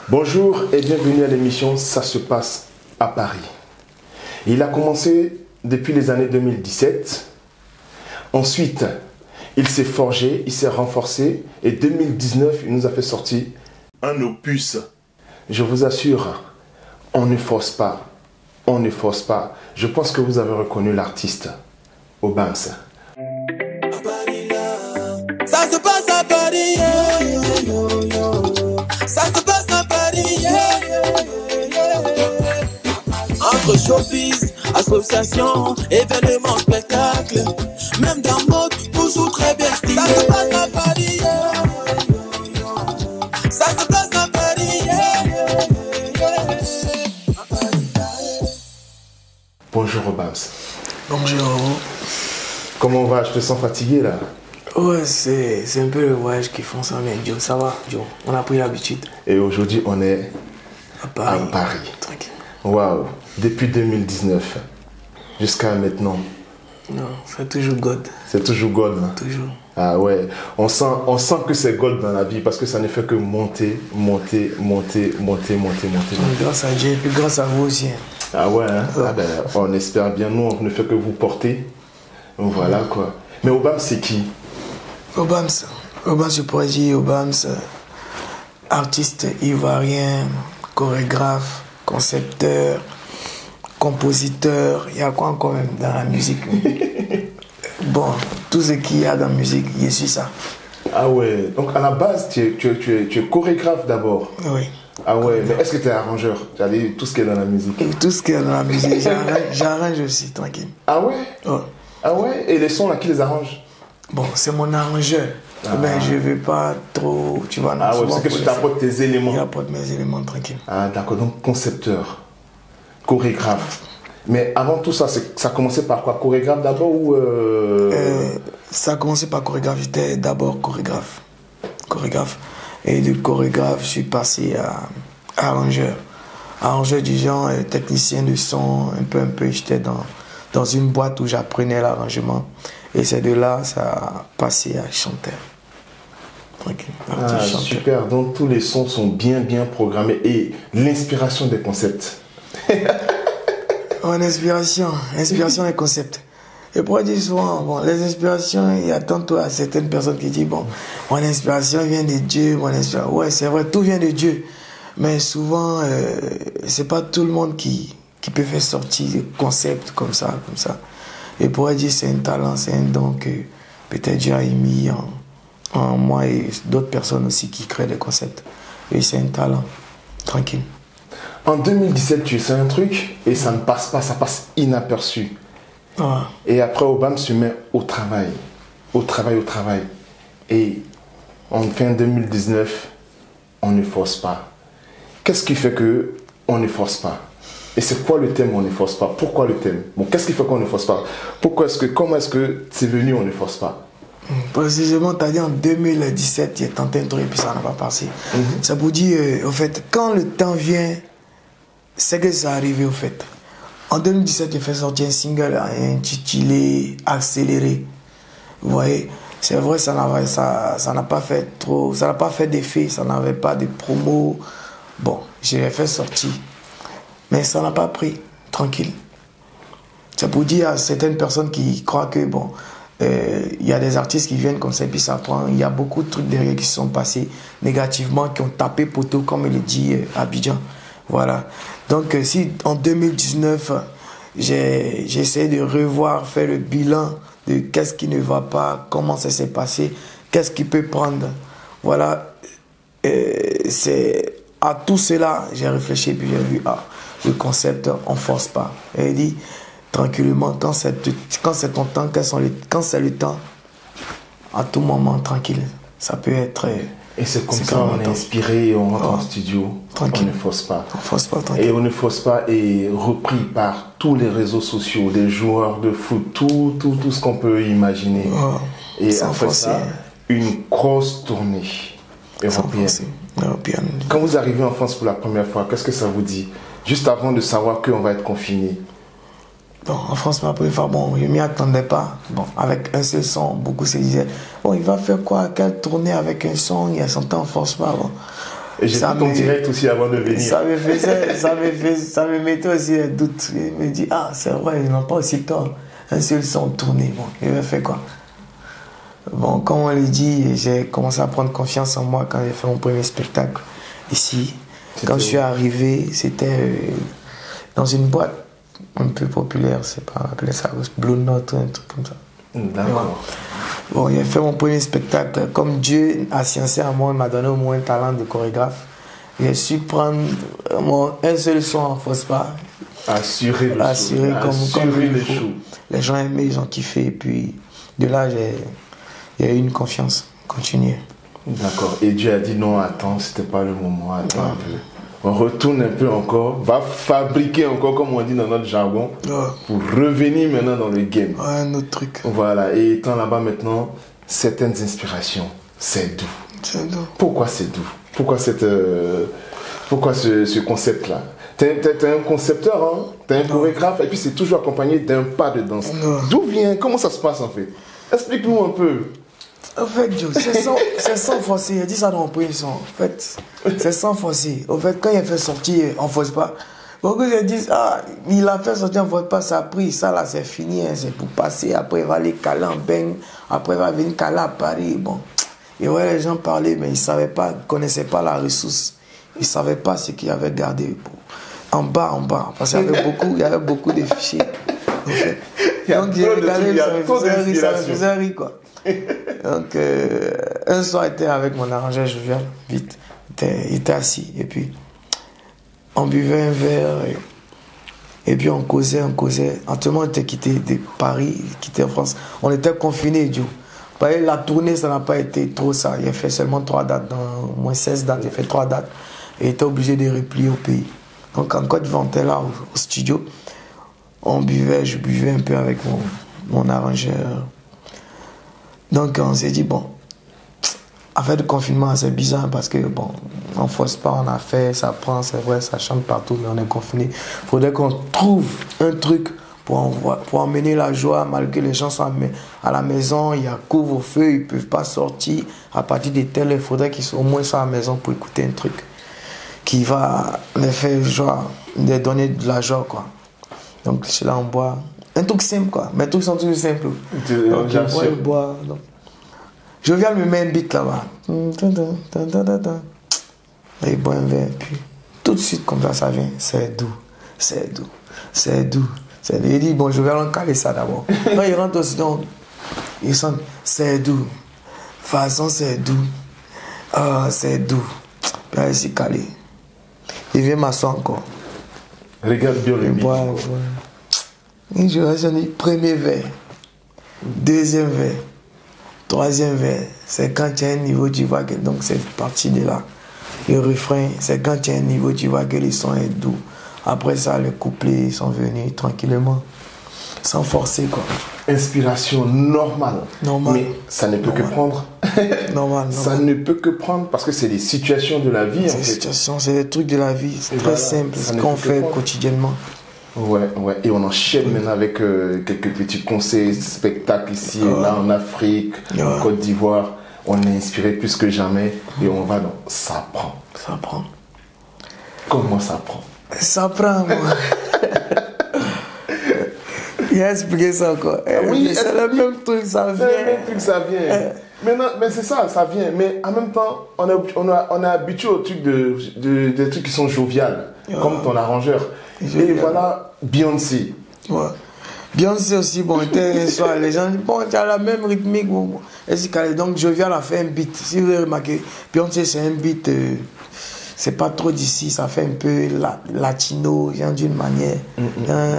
Bonjour et bienvenue à l'émission Ça se passe à Paris. Il a commencé depuis les années 2017. Ensuite, il s'est forgé, il s'est renforcé et 2019, il nous a fait sortir un opus. Je vous assure, on ne force pas. On ne force pas. Je pense que vous avez reconnu l'artiste, Obams. Ça se passe à Paris, yeah, yeah, yeah, yeah. Ça se passe à Paris, yeah, yeah, yeah, yeah. Entre showbiz, association, événements, spectacles, même dans mode, toujours très bien stylé. Ça se passe à Paris, yeah, yeah, yeah. Ça se passe à Paris, yeah, yeah, yeah. Bonjour Obams. Bonjour. Comment on va? Je te sens fatigué là. Ouais, c'est un peu le voyage qui font ça, mais Joe, ça va, Joe. On a pris l'habitude. Et aujourd'hui, on est À Paris. à Paris. Tranquille. Waouh. Depuis 2019 jusqu'à maintenant. Non, c'est toujours God. C'est toujours gold. Hein? Toujours. Ah ouais. On sent que c'est gold dans la vie parce que ça ne fait que monter. Grâce à Dieu et puis grâce à vous aussi. Ah ouais. Hein? Ah ben, on espère bien. Nous, on ne fait que vous porter. Voilà quoi. Mais Obams, c'est qui? Obams, je pourrais dire Obams, artiste ivoirien, chorégraphe, concepteur, compositeur. Il y a quoi encore même dans la musique? Bon, tout ce qu'il y a dans la musique, je suis ça. Ah ouais. Donc à la base, tu es chorégraphe d'abord. Oui. Ah ouais. Mais est-ce que tu es arrangeur? C'est-à-dire tout ce qui est dans la musique. Et tout ce qu'il y a dans la musique, j'arrange aussi, tranquille. Ah ouais? Oh. Ah ouais? Et les sons là, qui les arrange? Bon, c'est mon arrangeur. Ben, je ne vais pas trop, tu vois. Ah ouais, parce que tu t'apportes tes éléments. J'apporte mes éléments tranquille. Ah d'accord, donc concepteur, chorégraphe. Mais avant tout ça, ça commençait par quoi? Chorégraphe d'abord ou Ça a commencé par chorégraphe. J'étais d'abord chorégraphe. Et de chorégraphe, je suis passé à arrangeur. Arrangeur du genre technicien de son, un peu. J'étais dans une boîte où j'apprenais l'arrangement. Et c'est de là ça a passé à chanteur. Tranquille. Ah, super, donc tous les sons sont bien programmés. Et l'inspiration des concepts? Inspiration et concept. Et pour dire souvent, bon, les inspirations, il y a tantôt à certaines personnes qui disent, bon, mon inspiration vient de Dieu, ouais, c'est vrai, tout vient de Dieu. Mais souvent, c'est pas tout le monde qui peut faire sortir des concepts comme ça. Et pour dire, c'est un talent, c'est un don que peut-être Dieu a mis en moi et d'autres personnes aussi qui créent des concepts. Et c'est un talent, tranquille. En 2017, tu sais un truc et ça ne passe pas, ça passe inaperçu. Ah. Et après, Obams se met au travail. Et en fin 2019, on ne force pas. Qu'est-ce qui fait que on ne force pas? Et c'est quoi le thème on ne force pas? Pourquoi le thème? Bon, qu'est-ce qui fait qu'on ne force pas? Comment est-ce que c'est venu on ne force pas? Précisément, tu as dit en 2017, il a tenté un truc et puis ça n'a pas passé. Ça vous dit, au fait, quand le temps vient, c'est que ça arrive au fait. En 2017, j'ai fait sortir un single intitulé Accéléré. Vous voyez, c'est vrai, ça n'a pas fait d'effet, ça n'avait pas de promo. Bon, je l'ai fait sortir. Mais ça n'a pas pris, tranquille. Ça pour dire à certaines personnes qui croient que, bon, il y a des artistes qui viennent comme ça et puis ça prend. Il y a beaucoup de trucs derrière qui se sont passés négativement, qui ont tapé poteau, comme il le dit Abidjan. Voilà. Donc, si en 2019, j'ai essayé de revoir, faire le bilan de qu'est-ce qui ne va pas, comment ça s'est passé, qu'est-ce qui peut prendre. Voilà. C'est à tout cela, j'ai réfléchi et puis j'ai vu, le concept, on ne force pas. Et il dit, tranquillement, quand c'est ton temps, quand c'est le temps, à tout moment, tranquille. Ça peut être... Et c'est comme ça, on est inspiré et on rentre en studio. Tranquille. On ne force pas. On ne force pas, tranquille. Et on ne force pas est repris par tous les réseaux sociaux, des joueurs de foot, tout ce qu'on peut imaginer. Et après ça, une grosse tournée européenne. Quand vous arrivez en France pour la première fois, qu'est-ce que ça vous dit? Juste avant de savoir qu'on va être confiné. Bon, en France, ma première fois, bon, je ne m'y attendais pas. Bon, avec un seul son, beaucoup se disaient, bon, il va faire quoi? Quelle tournée avec un son? Il y a son temps, on ne force pas. Bon. Et j'ai vu ton direct aussi avant de venir. Ça me mettait aussi des doutes. Je me dis, ah, c'est vrai, ils n'ont pas aussi tort. Un seul son tourné. Bon, il va faire quoi? Bon, comme on l'a dit, j'ai commencé à prendre confiance en moi quand j'ai fait mon premier spectacle ici. Quand je suis arrivé, c'était dans une boîte un peu populaire, c'est pas appelé ça, Blue Note ou un truc comme ça. D'accord. Bon, j'ai fait mon premier spectacle. Comme Dieu a sciencé à moi, il m'a donné au moins un talent de chorégraphe. J'ai su prendre un seul son en fausse pas. Assurer le Assurer show. comme Assurer il le faut. show. Les gens aimaient, ils ont kiffé. Et puis, de là, j'ai eu une confiance. Continuer. D'accord. Et Dieu a dit non, attends, c'était pas le moment. Attends un peu. On retourne un peu encore, va fabriquer encore, comme on dit dans notre jargon, pour revenir maintenant dans le game. Ouais, un autre truc. Voilà, et étant là-bas maintenant, certaines inspirations, c'est doux. C'est doux. Pourquoi c'est doux? Pourquoi ce concept-là? T'es un concepteur, hein? T'es un chorégraphe, et puis c'est toujours accompagné d'un pas de danse. D'où vient? Comment ça se passe en fait? Explique-nous un peu. En fait, Joe, c'est sans forcer. Il a dit ça dans mon premier son. En fait, c'est sans forcer. En fait, quand il a fait sortir en force pas, beaucoup se disent, ah, il a fait sortir en force pas, ça a pris, ça là, c'est fini, hein, c'est pour passer. Après, il va aller caler en Beng. Après, il va venir caler à Paris. Bon. Et ouais, les gens parlaient, mais ils ne savaient pas, ils ne connaissaient pas la ressource. Ils ne savaient pas ce qu'il avait gardé. En bas. Parce qu'il y avait beaucoup de fichiers. En fait. Donc, j'ai regardé, ça me faisait rire, quoi. Donc, un soir, j'étais avec mon arrangeur jovial, vite. Il était assis, et puis on buvait un verre, et puis on causait. Tout le monde était quitté de Paris, quitté en France. On était confinés, Dieu. La tournée, ça n'a pas été trop ça. Il a fait seulement 3 dates, dans moins 16 dates, il a fait 3 dates, et il était obligé de replier au pays. Donc, en Côte d'Ivoire, on était là au studio, je buvais un peu avec mon arrangeur. Donc on s'est dit, bon, affaire de confinement, c'est bizarre parce que, bon, on force pas, on a fait, ça prend, c'est vrai, ça chante partout, mais on est confiné. Il faudrait qu'on trouve un truc pour emmener la joie, malgré les gens sont à la maison, il y a couvre-feu, ils ne peuvent pas sortir. À partir de tel, il faudrait qu'ils soient au moins à la maison pour écouter un truc qui va les faire joie, les donner de la joie, quoi. Donc c'est là on boit. Un truc simple, quoi. Mes trucs sont toujours simples. Donc, je bois. Je viens me mettre un beat là-bas. Et il boit un verre. Puis, tout de suite, comme ça vient. C'est doux. Il dit, bon, je vais l'encaler ça d'abord. Quand il rentre aussi, donc, il sent, c'est doux. Façon, c'est doux. Ah, c'est doux. Puis, il s'est calé. Il vient m'asseoir encore. Regarde bien le beat. Je raisonne, premier verre, deuxième verre, troisième verre, c'est quand tu as un niveau, tu vois que donc c'est parti de là. Le refrain, c'est quand tu as un niveau, tu vois que le son est doux. Après ça, les couplets sont venus tranquillement, sans forcer, quoi. Inspiration normale. Mais ça ne peut que prendre. Normal. Ça ne peut que prendre parce que c'est des situations de la vie. C'est des situations, c'est des trucs de la vie. C'est très simple, ce qu'on fait quotidiennement. Ouais. Et on enchaîne maintenant avec quelques petits conseils, spectacles ici et là en Afrique, en Côte d'Ivoire. On est inspiré plus que jamais et on va dans ça prend. Comment ça prend? Ça prend, moi. Il a expliqué ça encore. Oui, c'est le même truc, ça vient. Mais c'est ça, ça vient. Mais en même temps, on est habitué aux trucs des trucs qui sont joviales, comme ton arrangeur. Et voilà, Beyoncé. Ouais. Beyoncé aussi, bon, un soir, les gens disent, bon, tu as la même rythmique. Bon. Donc, Jovial a fait un beat. Si vous avez remarqué, Beyoncé, c'est un beat, c'est pas trop d'ici, ça fait un peu latino, d'une manière,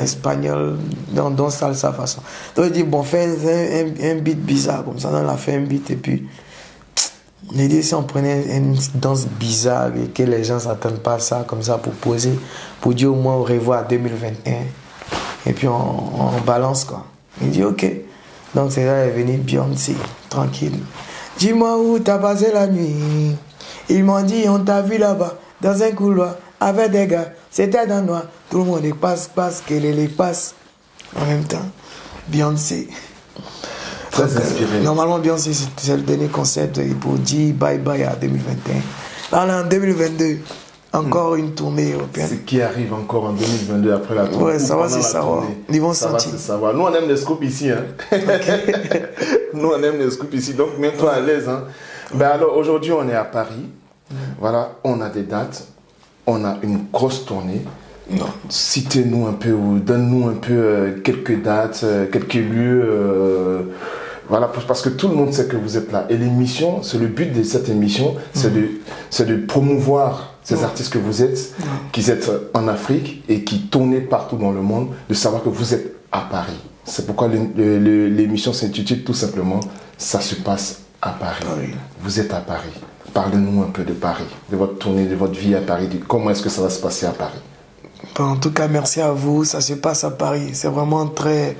espagnol, dans salsa façon. Donc, il dit, bon, fais un beat bizarre, comme ça, on a fait un beat, et puis, il dit, si on prenait une danse bizarre et que les gens ne s'attendent pas à ça, comme ça, pour poser, pour dire au moins au revoir 2021, et puis on balance, quoi. Il dit, ok. Donc, c'est là, il est venu Beyoncé, tranquille. Dis-moi où t'as passé la nuit. Ils m'ont dit, on t'a vu là-bas, dans un couloir, avec des gars, c'était dans le noir. Tout le monde les passe, qu'elle les passe. En même temps, Beyoncé. Très inspiré. Normalement, Beyoncé, c'est le dernier concert pour dire bye bye à 2021. Là, on est en 2022. Encore une tournée européenne. Ce qui arrive encore en 2022 après la tournée. Ouais, ça va se savoir. Ils vont ça va sentir. se savoir. Nous, on aime les scoops ici. Hein. Nous, on aime les scoops ici. Donc, mets-toi à l'aise. Hein. Ben alors, aujourd'hui, on est à Paris. Voilà, on a des dates. On a une grosse tournée. Non. Citez-nous un peu ou donne-nous un peu quelques dates, quelques lieux. Voilà, parce que tout le monde sait que vous êtes là. Et l'émission, c'est le but de cette émission, c'est de promouvoir ces artistes que vous êtes, qui êtes en Afrique et qui tournent partout dans le monde, de savoir que vous êtes à Paris. C'est pourquoi l'émission s'intitule tout simplement « Ça se passe à Paris ». Vous êtes à Paris. Parlez-nous un peu de Paris, de votre tournée, de votre vie à Paris, de comment est-ce que ça va se passer à Paris. Bon, en tout cas, merci à vous. Ça se passe à Paris. C'est vraiment très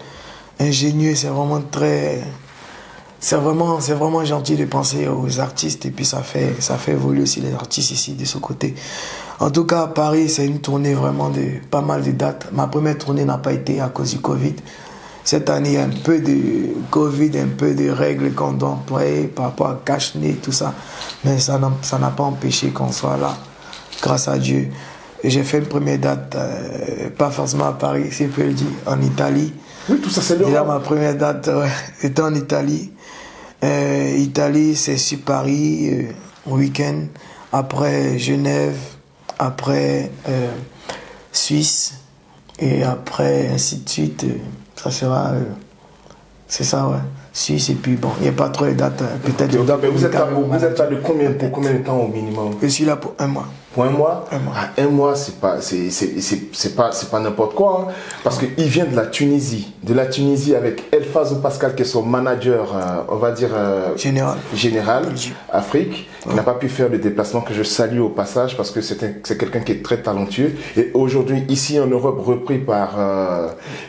ingénieux, c'est vraiment très... C'est vraiment gentil de penser aux artistes et puis ça fait évoluer aussi les artistes ici de ce côté. En tout cas, Paris, c'est une tournée vraiment de pas mal de dates. Ma première tournée n'a pas été à cause du Covid. Cette année, il y a un peu de Covid, un peu de règles qu'on doit employer par rapport à cache-nez, tout ça. Mais ça n'a pas empêché qu'on soit là, grâce à Dieu. J'ai fait une première date, pas forcément à Paris, si je peux le dire, en Italie. Oui, tout ça, c'est le... Déjà, ma première date, était en Italie. Italie, c'est sur Paris, week-end. Après Genève, après Suisse, et après ainsi de suite. Ça sera... c'est ça, ouais. Suisse, et puis bon, il n'y a pas trop de dates. Peut-être. Okay, vous êtes là de combien de temps au minimum? Je suis là pour 1 mois. Pour 1 mois? 1 mois. Ah, 1 mois, c'est pas n'importe quoi, hein, parce qu'il vient de la Tunisie. De la Tunisie avec Elfazo Pascal, qui est son manager, on va dire... Général, Afrique, qui n'a pas pu faire le déplacement, que je salue au passage, parce que c'est quelqu'un qui est très talentueux. Et aujourd'hui, ici en Europe, repris par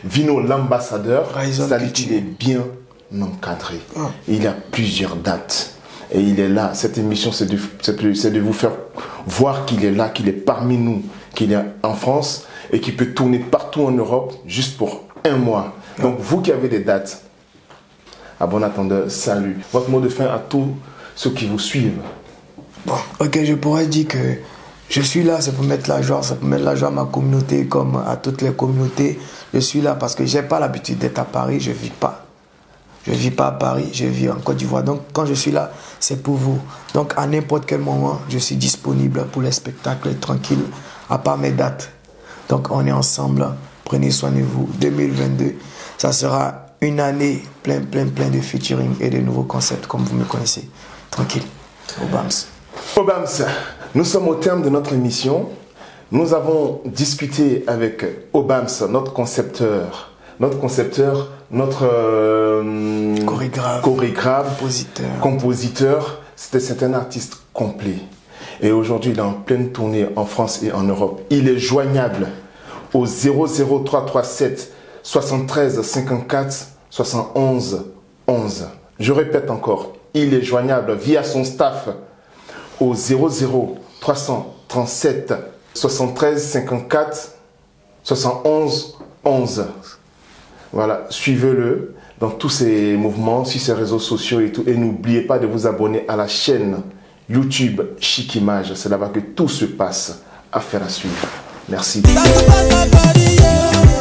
Vino, l'ambassadeur, c'est-à-dire qu'il est bien encadré. Il y a plusieurs dates. Et il est là. Cette émission, c'est de vous faire voir qu'il est là, qu'il est parmi nous, qu'il est en France et qu'il peut tourner partout en Europe juste pour 1 mois. Donc, vous qui avez des dates, à bon attendeur, salut. Votre mot de fin à tous ceux qui vous suivent. Bon, ok, je pourrais dire que je suis là, c'est pour mettre la joie, c'est pour mettre la joie à ma communauté comme à toutes les communautés. Je suis là parce que je n'ai pas l'habitude d'être à Paris, je ne vis pas. Je ne vis pas à Paris, je vis en Côte d'Ivoire. Donc, quand je suis là, c'est pour vous. Donc, à n'importe quel moment, je suis disponible pour les spectacles, tranquille, à part mes dates. Donc, on est ensemble. Prenez soin de vous. 2022, ça sera une année plein de featuring et de nouveaux concepts, comme vous me connaissez. Tranquille. Obams. Obams, nous sommes au terme de notre émission. Nous avons discuté avec Obams, notre concepteur, notre chorégraphe, compositeur. C'est un artiste complet. Et aujourd'hui, il est en pleine tournée en France et en Europe. Il est joignable au 00337 73 54 71 11. Je répète encore, il est joignable via son staff au 00337 73 54 71 11. Voilà, suivez-le dans tous ses mouvements, sur ses réseaux sociaux et tout. Et n'oubliez pas de vous abonner à la chaîne YouTube Chic Image. C'est là-bas que tout se passe. Affaire à suivre. Merci. Ça se passe à Paris, yeah.